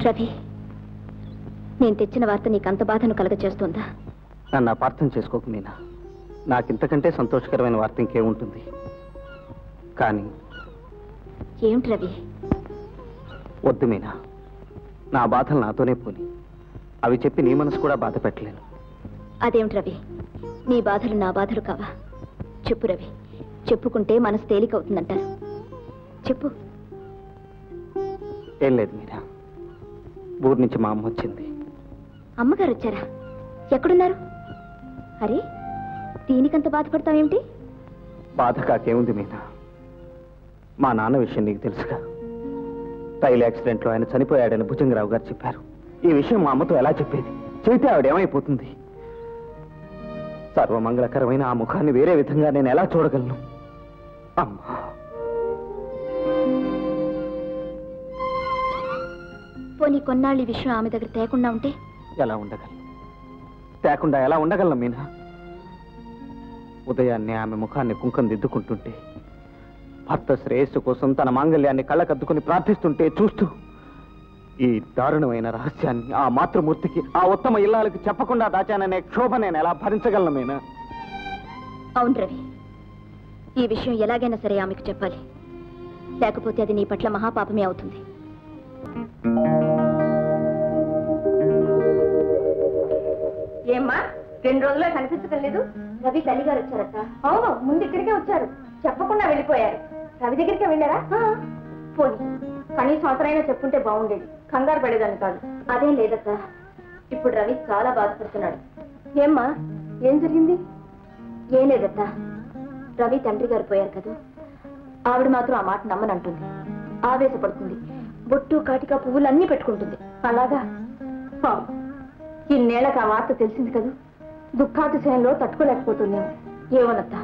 రవి, నేను తెచ్చిన వార్త నీకంత బాధను కలగచేస్తుందా? నన్ను అపార్థం చేసుకోకు మీనా. నాకింతకంటే సంతోషకరమైన వార్త ఇంకేముంటుంది. కానీ ఏమిటి రవి? వద్దు మీనా, నా బాధలు నాతోనే పోని. అవి చెప్పి నీ మనసు కూడా బాధ పెట్టలేను. అదేమిటి రవి, నీ బాధలు నా బాధలు కావా? చెప్పు రవి, చెప్పుకుంటే మనసు తేలికవుతుందంటారు. చెప్పు. ఏం లేదు మీనా, ఊరి నుంచి మా అమ్మ వచ్చింది. అమ్మగారు వచ్చారా? ఎక్కడున్నారు? అరే, దీనికంత బాధపడతావేమిటి? బాధ కాకేముంది మీనా, మా నాన్న విషయం నీకు తెలుసుగా. రైలు యాక్సిడెంట్లో ఆయన చనిపోయాడని భుజంగరావు గారు చెప్పారు. ఈ విషయం మా అమ్మతో ఎలా చెప్పేది? చెబితే ఆవిడేమైపోతుంది? సర్వమంగళకరమైన ఆ ముఖాన్ని వేరే విధంగా నేను ఎలా చూడగలను? అమ్మా, పోనీ కొన్నాళ్ళు ఈ విషయం ఆమె దగ్గర తేకుండా ఉంటే ఎలా ఉండగలను? తేకుండా ఎలా ఉండగలను మీనా? ఉదయాన్నే ఆమె ముఖాన్ని కుంకం దిద్దుకుంటుంటే, భర్త శ్రేయస్సు కోసం తన మాంగళ్యాన్ని కళ్ళకద్దుకుని ప్రార్థిస్తుంటే చూస్తూ, ఈ దారుణమైన రహస్యాన్ని ఆ మాతృమూర్తికి, ఆ ఉత్తమ ఇల్లాలకి చెప్పకుండా దాచాననే క్షోభ నేను ఎలా భరించగలను మీనా? అవును రవి, ఈ విషయం ఎలాగైనా సరే ఆమెకు చెప్పాలి. లేకపోతే అది నీ పట్ల మహాపాపమే అవుతుంది. ఏమ్మా, 2 రోజుల్లో కనిపించడం లేదు? రవి తల్లిగారు వచ్చారట. అవును, ముందు ఇక్కడికే వచ్చారు, చెప్పకుండా వెళ్ళిపోయారు. రవి దగ్గరికే వెళ్ళారా? పోనీ కనీసం అవసరమైనా చెప్పుంటే బాగుండేది, కంగారు పడేదాన్ని కాదు. అదేం లేదక్క, ఇప్పుడు రవి చాలా బాధపడుతున్నాడు. ఏమ్మా, ఏం జరిగింది? ఏం లేదక్క, రవి తండ్రి గారు పోయారు కదా, ఆవిడ మాత్రం ఆ మాట నమ్మనంటుంది. ఆవేశపడుతుంది, బొట్టు కాటిక పువ్వులన్నీ పెట్టుకుంటుంది. అలాగా? ఇన్నేళ్లకు ఆ వార్త తెలిసింది కదా, దుఃఖాతిశయంలో తట్టుకోలేకపోతున్నాము. ఏమోనత్త,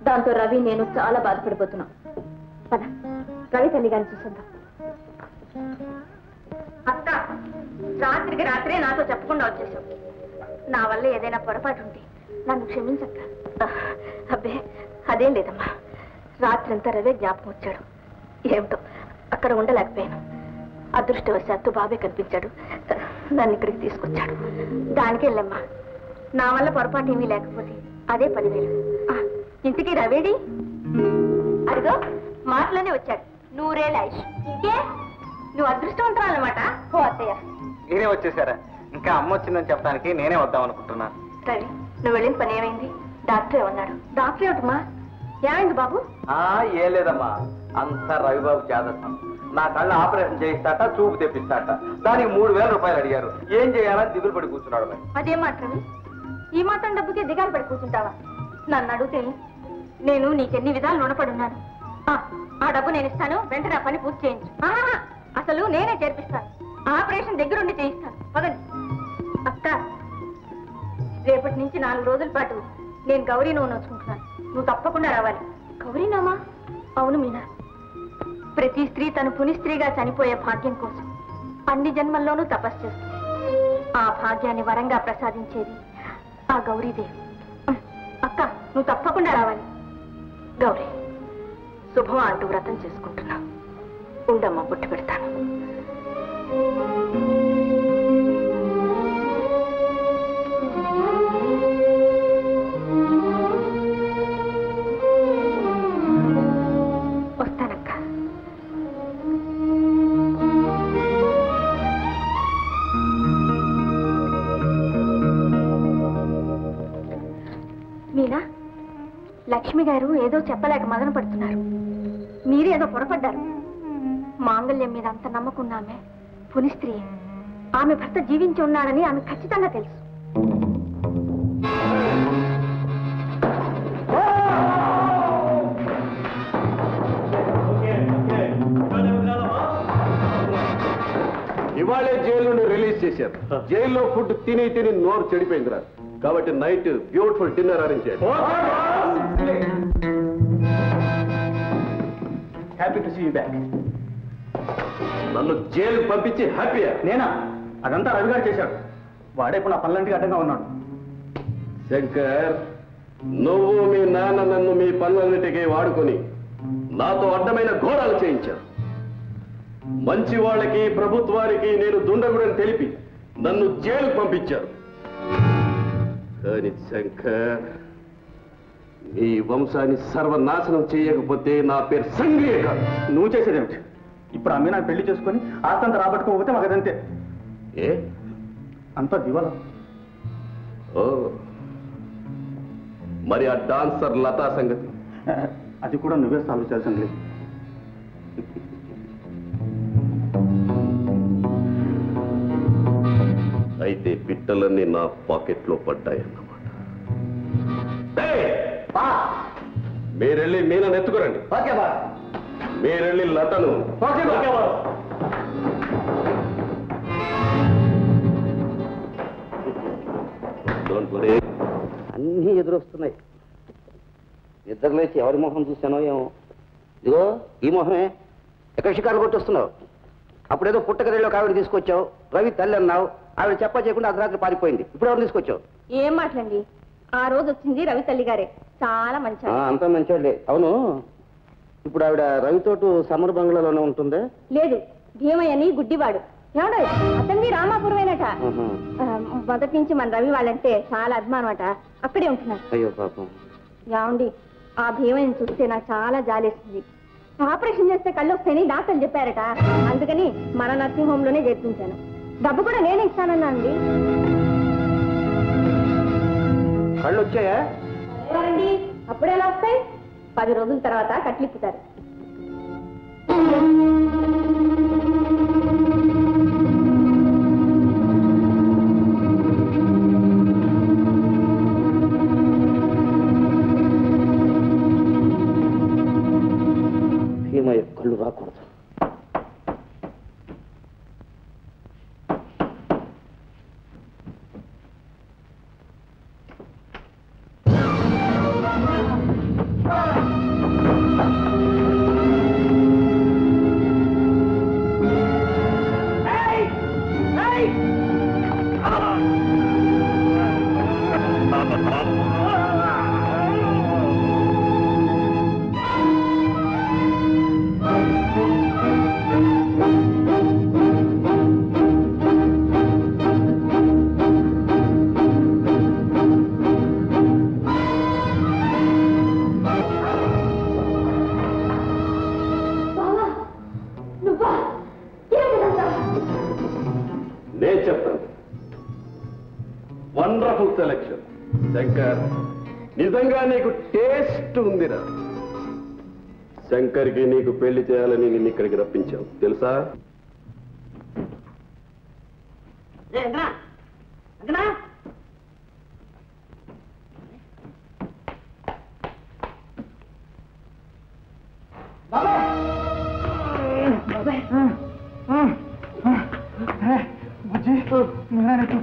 దాంతో రవి నేను చాలా బాధపడిపోతున్నాం. పద, రవి తల్లి గారిని చూసొద్దాం. అక్క, రాత్రికి రాత్రే నాతో చెప్పకుండా వచ్చేసావు. నా వల్ల ఏదైనా పొరపాటు ఉంటే నన్ను క్షమించక్క. అబ్బే, అదేం లేదమ్మా. రాత్రంతా రవే జ్ఞాపకం వచ్చాడు. ఏమిటో అక్కడ ఉండలేకపోయాను. అదృష్టవశాత్తు బాబే కనిపించాడు, నన్ను ఇక్కడికి తీసుకొచ్చాడు. దానికి వెళ్ళమ్మా, నా వల్ల పొరపాటు ఏమీ లేకపోతే అదే 10,000. ఇంటికి రవేడి? అదిగో మాటలోనే వచ్చాడు. 100 ఏళ్ళ ఆయుష్. ఇంకే, నువ్వు అదృష్టవంతురాలన్నమాట. ఓ అత్తయ్య, మీరే వచ్చేసారా? ఇంకా అమ్మ వచ్చిందని చెప్పడానికి నేనే వద్దాం అనుకుంటున్నాను. రవి, నువ్వు వెళ్ళిన పని ఏమైంది? డాక్టర్ ఏమన్నాడు? డాక్టర్ ఏమిటమ్మా? ఏమైంది బాబు? ఏం లేదమ్మా, అంతా రవిబాబు జాగ్రత్త. నా కళ్ళ ఆపరేషన్ చేయిస్తాట, చూపు తెప్పిస్తాట. దానికి 3,000 రూపాయలు అడిగారు. ఏం చేయాలని దిగులు పడి కూర్చున్నాడు. అదేం మాట రవి, ఈ మాత్రం డబ్బుకే దిగాలు పడి కూర్చుంటావా? నన్ను అడిగితే నేను నీకెన్ని విధాలు రుణపడున్నాను. ఆ డబ్బు నేను ఇస్తాను, వెంటనే ఆ పని పూర్తి చేయించు. అసలు నేనే చేర్పిస్తాను, ఆపరేషన్ దగ్గరుండి చేయిస్తాను. పదండి. అక్క, రేపటి నుంచి 4 రోజుల పాటు నేను గౌరీ నోము నోచుకుంటున్నాను. నువ్వు తప్పకుండా రావాలి. గౌరీనామా? అవును మీనా, ప్రతి స్త్రీ తన పునిస్త్రీగా చనిపోయే భాగ్యం కోసం అన్ని జన్మల్లోనూ తపస్సు చేస్తుంది. ఆ భాగ్యాన్ని వరంగా ప్రసాదించేది ఆ గౌరీదేవి. అక్క, నువ్వు తప్పకుండా రావాలి. గౌరీ, శుభం అంటూ వ్రతం చేసుకుంటున్నా. ఉండమ్మా, పుట్టి పెడతాను. వస్తానక్క. మీనా, లక్ష్మి గారు ఏదో చెప్పలేక మదన పడుతున్నారు. మీరేదో పొరపడ్డారు. మాంగళ్యం మీద అంత నమ్మకున్నామే పునిస్త్రీ. ఆమె భర్త జీవించి ఉన్నాడని ఆమె ఖచ్చితంగా తెలుసు. ఇవాళే జైలు నుండి రిలీజ్ చేశారు. జైల్లో ఫుడ్ తిని తిని నోరు చెడిపోయిందిరా. కాబట్టి నైట్ బ్యూటిఫుల్ డిన్నర్ అరేంజ్ చేయండి. Happy to see you back. నన్ను జైలుకు పంపించి హ్యాపీయా? నేనా? అదంతా రవిగారు చేశాడు. వాడే ఇప్పుడు నా పనులంటికి అడ్డంగా ఉన్నాడు. శంకర్, నువ్వు మీ నాన్న నన్ను మీ పనులన్నిటికీ వాడుకొని నాతో అడ్డమైన ఘోరాలు చేయించారు. మంచి వాళ్ళకి ప్రభుత్వానికి నేను దుండగుడని తెలిపి నన్ను జైలుకు పంపించారు. కానీ శంకర్, నీ వంశాన్ని సర్వనాశనం చేయకపోతే నా పేరు సంగయ్య కాదు. నువ్వు చేసేదేమిటి? ఇప్పుడు ఆ మీనా పెళ్లి చేసుకొని ఆస్తంత రాబట్టుకోకపోతే మాకు అదంతే. ఏ అంతా దివాలా. ఓ, మరి ఆ డాన్సర్ లతా సంగతి? అది కూడా నువ్వే సాల్వ్ చేయాల్సింది లేదు. అయితే పిట్టలన్నీ నా పాకెట్లో పడ్డాయన్నమాట. మీరెళ్ళి మీనని ఎత్తుకురండి. మీరెళ్ళి లతను. అన్నీ ఎదురొస్తున్నాయి. నిద్ర లేచి ఎవరి మొహం చూశానో ఏమో. ఇదిగో ఈ మొహమే. ఎక్కడ షికారు కొట్టొస్తున్నావు? అప్పుడేదో పుట్టకరేలో ఆవిడ తీసుకొచ్చావు, రవి తల్లి అన్నావు. ఆవిడ చెప్ప చేయకుండా అర్ధరాత్రి పారిపోయింది. ఇప్పుడు ఎవరు తీసుకొచ్చావు? ఏం మాటలండి, ఆ రోజు వచ్చింది రవి తల్లి గారే. చాలా మంచి. అంతా మంచివాళ్ళే. అవును, ఇప్పుడు ఆవిడ రవితోటు సమర్ బంగ్లాలోనే ఉంటుందే? లేదు, భీమయ్యని గుడ్డివాడు. ఏమండో అతనిది రామాపురమేనట. మొదటి నుంచి మన రవి వాళ్ళంటే చాలా అభిమానం అట. అక్కడే ఉంటున్నారు. అయ్యో పాపం. ఏమండి, ఆ భీమయ్యని చూస్తే నాకు చాలా జాలేస్తుంది. ఆపరేషన్ చేస్తే కళ్ళు వస్తాయని డాక్టర్లు చెప్పారట. అందుకని మన నర్సింగ్ హోమ్ లోనే చేర్పించాను. డబ్బు కూడా నేనే ఇస్తానన్నా అండి. కళ్ళు వచ్చాయా? ఎవరండి, అప్పుడెలా వస్తాయి? 10 రోజుల తర్వాత కట్లిప్పుతారు. భీమయ్య కళ్ళు రాకూడదు. నేను చెప్తాను. Wonderful selection Shankar. నిజంగా నీకు టేస్ట్ ఉందిరా. శంకర్కి నీకు పెళ్లి చేయాలని నిన్ను ఇక్కడికి రప్పించావు తెలుసా?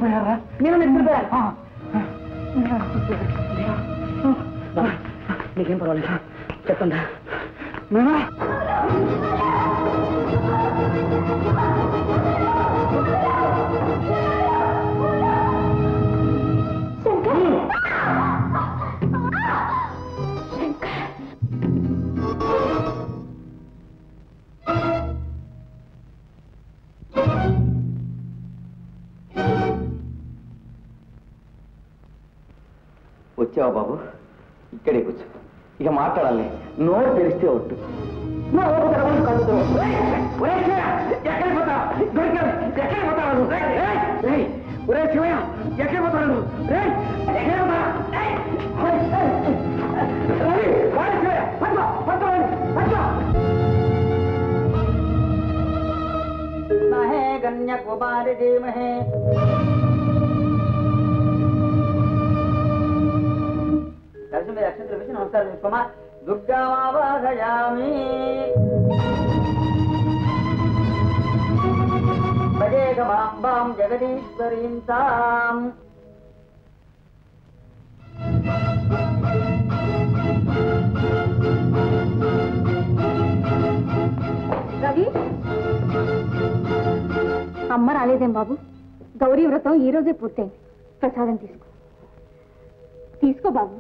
పోయారా? నీకేం పర్వాలేదు, చెప్పండి. వచ్చావా బాబు? ఇక్కడే కూర్చో. ఇక మాట్లాడాలి. నోరు తెరిస్తే ఒట్టు. గణ్య కుమారి ధీమహే. దర్శనం మీద అక్షంతలు వేసి నమస్కారం చేసుకోమా. దుర్గామావాహయామి. భజేగమాంబాం జగదీశ్వరీం తాం. రవి, అమ్మ రాలేదేం బాబు? గౌరీ వ్రతం ఈ రోజే పూర్తయింది. ప్రసాదం తీసుకో. తీసుకో బాబు.